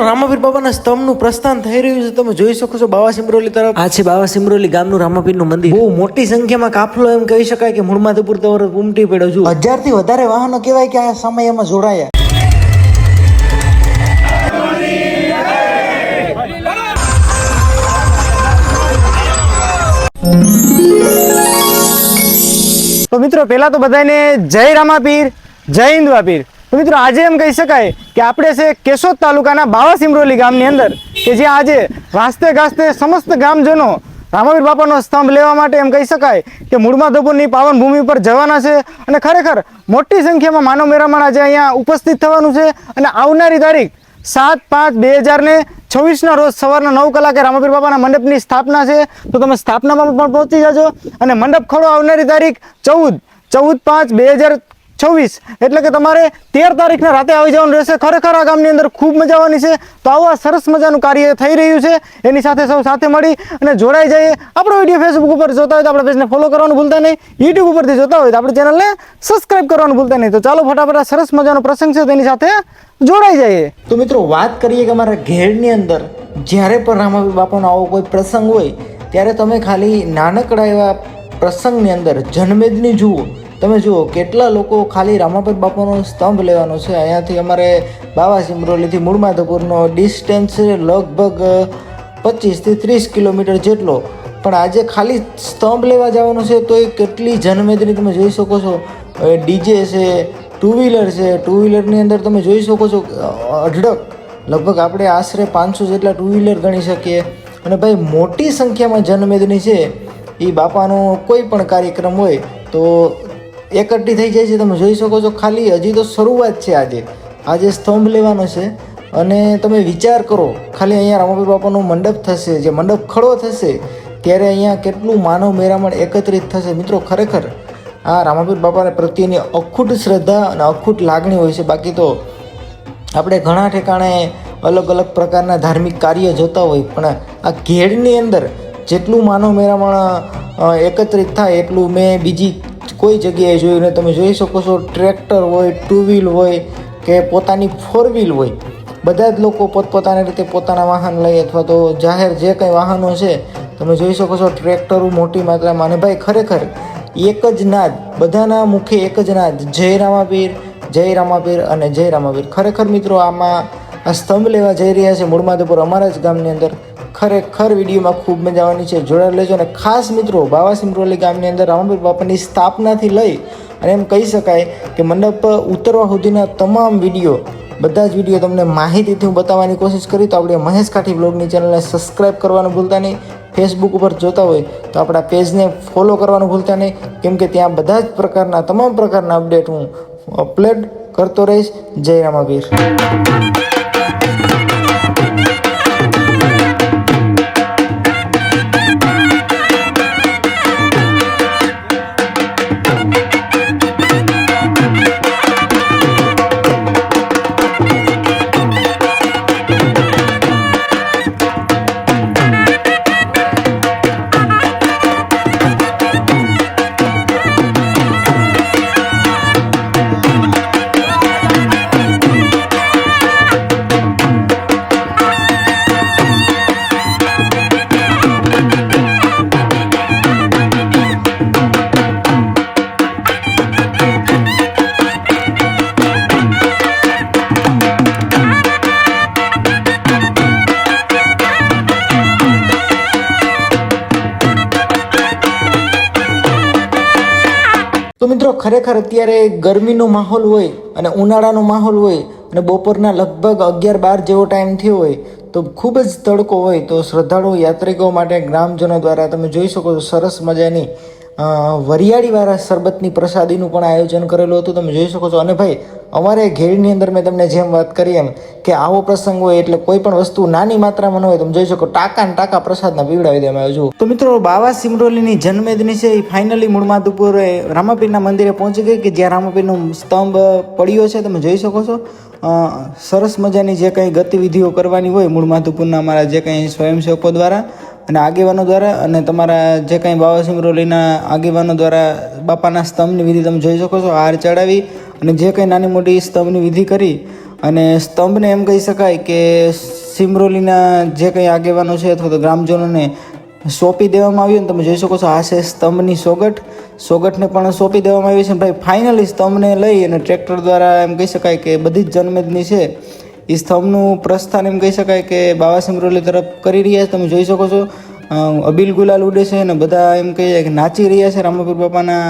રામાપીર બાબાના સ્તંભનું પ્રસ્થાન થઈ રહ્યું છે. તમે જોઈ શકો છો બાવા સિમરોલી તરફ. આ છે બાવા સિમરોલી ગામનું રામાપીરનું મંદિર. બહુ મોટી સંખ્યામાં કાફલો એમ કહી શકાય કે મૂળમાધવપુર તરફ ઉમટી પડ્યો છું. 1000 થી વધારે વાહનો કહેવાય કે આ સમયમાં જોડાયા. તો મિત્રો પહેલા તો બધાને જય રામાપીર, જય હિન્દવાપીર. તો મિત્રો આજે એમ કહી શકાય કે આપણે છે કેશોદ તાલુકાના બાવા સિમરોલી ગામની અંદર કે જ્યાં આજે વાસ્તે ગાસ્તે સમસ્ત ગામજનો રામાપીર બાપાનો સ્તંભ લેવા માટે એમ કહી શકાય કે મૂળમાધવપુરની પાવન ભૂમિ પર જવાના છે. અને ખરેખર મોટી સંખ્યામાં માનવ મેરામણ આજે અહીંયા ઉપસ્થિત થવાનું છે. અને આવનારી તારીખ 7/5/2026 રોજ સવારના 9 કલાકે રામાપીર બાપાના મંડપની સ્થાપના છે. તો તમે સ્થાપનામાં પણ પહોંચી જજો. અને મંડપ ખોડો આવનારી તારીખ 14/5/2026 એટલે કે તમારે 13 તારીખના રાતે આવી જવાનું રહેશે. ખરેખર આ ગામની અંદર ખૂબ મજા આવવાની છે. તો આવું આ સરસ મજાનું કાર્ય થઈ રહ્યું છે. એની સાથે સૌ સાથે મળી અને જોડાઈ જઈએ. આપણો વિડીયો ફેસબુક ઉપર જોતા હોય તો આપણે પેજને ફોલો કરવાનું ભૂલતા નહીં. યુટ્યુબ ઉપરથી જોતા હોય તો આપણે ચેનલને સબસ્ક્રાઇબ કરવાનું ભૂલતા નહીં. તો ચાલો ફટાફટ આ સરસ મજાનો પ્રસંગ છે તેની સાથે જોડાઈ જઈએ. તો મિત્રો વાત કરીએ કે અમારા ઘેડની અંદર જ્યારે પણ રામાપીર બાપાનો આવો કોઈ પ્રસંગ હોય ત્યારે તમે ખાલી નાનકડા એવા પ્રસંગની અંદર જનમેદની જુઓ. તમે જુઓ કેટલા લોકો ખાલી રામાપીર બાપાનો સ્તંભ લેવાનો છે. અહીંયાથી અમારે બાવા સિમરોલીથી મૂળમાધવપુરનો ડિસ્ટન્સ છે લગભગ 25 થી 30 કિલોમીટર જેટલો. પણ આજે ખાલી સ્તંભ લેવા જવાનું છે તો એ કેટલી જનમેદની તમે જોઈ શકો છો. ડીજે છે, ટુ વ્હીલર છે. ટુ વ્હીલરની અંદર તમે જોઈ શકો છો અઢળક લગભગ આપણે આશરે 500 જેટલા ટુ વ્હીલર ગણી શકીએ. અને ભાઈ મોટી સંખ્યામાં જનમેદની છે. એ બાપાનો કોઈ પણ કાર્યક્રમ હોય તો એકઠી થઈ જાય છે. તમે જોઈ શકો છો ખાલી હજી તો શરૂઆત છે. આજે સ્તંભ લેવાનો છે. અને તમે વિચાર કરો ખાલી અહીંયા રામાપીર બાપાનો મંડપ થશે, જે મંડપ ખડો થશે ત્યારે અહીંયા કેટલું માનવ મેરામણ એકત્રિત થશે. મિત્રો ખરેખર આ રામાપીર બાપા પ્રત્યેની અખૂટ શ્રદ્ધા અને અખૂટ લાગણી હોય છે. બાકી તો આપણે ઘણા ઠેકાણે અલગ અલગ પ્રકારના ધાર્મિક કાર્ય જોતા હોય, પણ આ ઘેડની અંદર જેટલું માનવ મેરામણ એકત્રિત થાય એટલું મેં બીજી કોઈ જગ્યાએ જોયું ને. તમે જોઈ શકો છો ટ્રેક્ટર હોય, ટુ વ્હીલ હોય કે પોતાની 4 વ્હીલ હોય, બધા જ લોકો પોતપોતાની રીતે પોતાના વાહન લઈ અથવા તો જાહેર જે કંઈ વાહનો છે તમે જોઈ શકો છો ટ્રેક્ટરો મોટી માત્રામાં. અને ભાઈ ખરેખર એક જ નાદ, બધાના મુખે એક જ નાદ, જય રામાપીર, જય રામાપીર અને જય રામાપીર. ખરેખર મિત્રો આમાં આ સ્તંભ લેવા જઈ રહ્યા છે મૂળમાધવપુર અમારા જ ગામની અંદર. ખરેખર વિડીયોમાં ખૂબ મજા આવવાની છે, જોડાઈ લેજો. અને ખાસ મિત્રો બાવા સિમરોલી ગામની અંદર રામાપીર બાપાની સ્થાપનાથી લઈ અને એમ કહી શકાય કે મંડપ ઉતરવા સુધીના તમામ વિડીયો, બધા જ વિડીયો તમને માહિતીથી હું બતાવવાની કોશિશ કરી. તો આપણે મહેશ કાઠી બ્લોગની ચેનલને સબસ્ક્રાઈબ કરવાનું ભૂલતા નહીં. ફેસબુક ઉપર જોતા હોય તો આપણા પેજને ફોલો કરવાનું ભૂલતા નહીં, કેમ કે ત્યાં બધા જ પ્રકારના તમામ પ્રકારના અપડેટ હું અપલોડ કરતો રહીશ. જય રામાપીર. તો મિત્રો ખરેખર અત્યારે ગરમીનો માહોલ હોય અને ઉનાળાનો માહોલ હોય અને બપોરના લગભગ 11-12 જેવો ટાઈમ થયો હોય તો ખૂબ જ તડકો હોય. તો શ્રદ્ધાળુ યાત્રિકો માટે ગ્રામજનો દ્વારા તમે જોઈ શકો છો સરસ મજાની વરિયાળીવાળા શરબતની પ્રસાદીનું પણ આયોજન કરેલું હતું. તમે જોઈ શકો છો. અને ભાઈ અમારે ઘેડની અંદર મેં તમને જેમ વાત કરી એમ કે આવો પ્રસંગ હોય એટલે કોઈ પણ વસ્તુ નાની માત્રામાં ન હોય. તમે જોઈ શકો ટાંકા પ્રસાદના પીવડાવી દેવામાં આવ્યું. તો મિત્રો બાવા સિમરોલીની જન્મેદની છે એ ફાઇનલી મૂળમાધવપુર રામાપીરના મંદિરે પહોંચી ગઈ કે જ્યાં રામાપીરનો સ્તંભ પડ્યો છે. તમે જોઈ શકો છો સરસ મજાની જે કંઈ ગતિવિધિઓ કરવાની હોય મૂળમાધવપુરના અમારા જે કંઈ સ્વયંસેવકો દ્વારા અને આગેવાનો દ્વારા અને તમારા જે કંઈ બાવા સિમરોલીના આગેવાનો દ્વારા બાપાના સ્તંભની વિધિ તમે જોઈ શકો છો. હાર ચડાવી અને જે કંઈ નાની મોટી સ્તંભની વિધિ કરી અને સ્તંભને એમ કહી શકાય કે સિમરોલીના જે કંઈ આગેવાનો છે અથવા તો ગ્રામજનોને સોંપી દેવામાં આવ્યું. ને તમે જોઈ શકો છો આ છે સ્તંભની સોગઠને પણ સોંપી દેવામાં આવી છે. ભાઈ ફાઇનલી સ્તંભને લઈ અને ટ્રેક્ટર દ્વારા એમ કહી શકાય કે બધી જ જનમેદની છે એ સ્તંભનું પ્રસ્થાન એમ કહી શકાય કે બાવા સિમરોલી તરફ કરી રહ્યા છે. તમે જોઈ શકો છો અબીલ ગુલાલ ઉડે છે અને બધા એમ કહીએ કે નાચી રહ્યા છે, રામાપીર બાપાના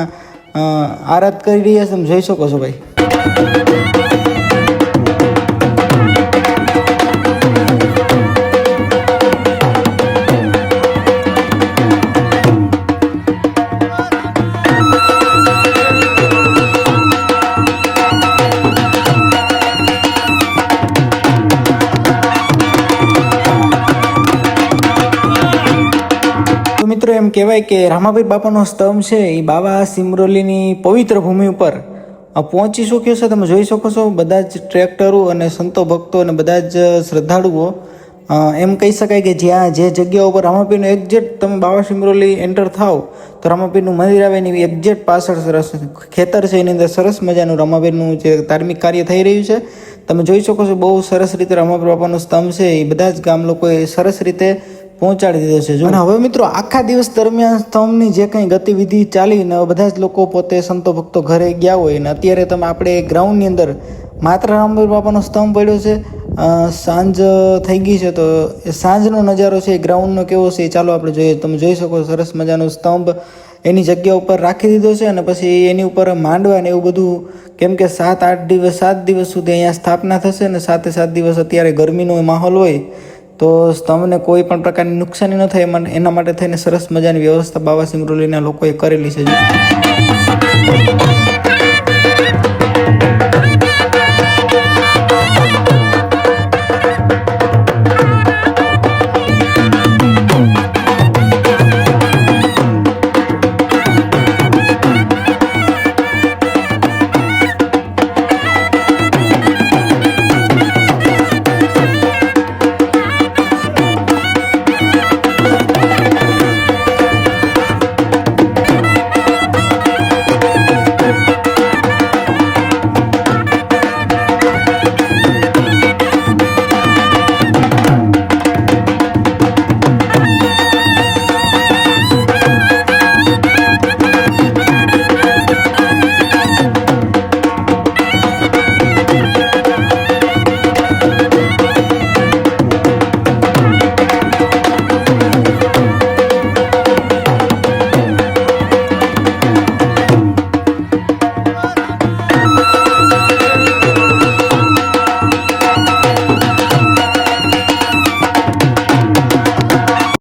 આરાધ કરી રહ્યા છે. તમે જોઈ શકો છો ભાઈ. મિત્રો એમ કહેવાય કે રામાપીર બાપાનો સ્તંભ છે એ બાવા સિમરોલીની પવિત્ર ભૂમિ ઉપર પહોંચી શક્યો છે. તમે જોઈ શકો છો બધા જ ટ્રેક્ટરો અને સંતો ભક્તો અને બધા જ શ્રદ્ધાળુઓ એમ કહી શકાય કે જ્યાં જે જગ્યા ઉપર રામાપીરનું એક્ઝેક્ટ તમે બાવા સિમરોલી એન્ટર થાવ તો રામાપીરનું મંદિર આવે એની એક્ઝેક્ટ પાછળ સરસ ખેતર છે, એની અંદર સરસ મજાનું રામાપીરનું જે ધાર્મિક કાર્ય થઈ રહ્યું છે. તમે જોઈ શકો છો બહુ સરસ રીતે રામાપીર બાપાનો સ્તંભ છે એ બધા જ ગામ લોકોએ સરસ રીતે પહોંચાડી દીધો છે. અને હવે મિત્રો આખા દિવસ દરમિયાન સ્તંભની જે કંઈ ગતિવિધિ ચાલીને બધા જ લોકો પોતે સંતો ભક્તો ઘરે ગયા હોય ને અત્યારે તમે આપણે ગ્રાઉન્ડની અંદર માત્ર રામાપીર બાપાનો સ્તંભ પડ્યો છે. સાંજ થઈ ગઈ છે તો એ સાંજનો નજારો છે એ ગ્રાઉન્ડનો કેવો છે એ ચાલો આપણે જોઈએ. તમે જોઈ શકો સરસ મજાનો સ્તંભ એની જગ્યા ઉપર રાખી દીધો છે અને પછી એની ઉપર માંડવા ને એવું બધું, કેમ કે 7 દિવસ સુધી અહીંયા સ્થાપના થશે ને 7 દિવસ અત્યારે ગરમીનો માહોલ હોય તો સ્તંભને કોઈ પણ પ્રકારની નુકસાની ન થાય એના માટે થઈને સરસ મજાની વ્યવસ્થા બાવા સિમરોલીના લોકોએ કરેલી છે.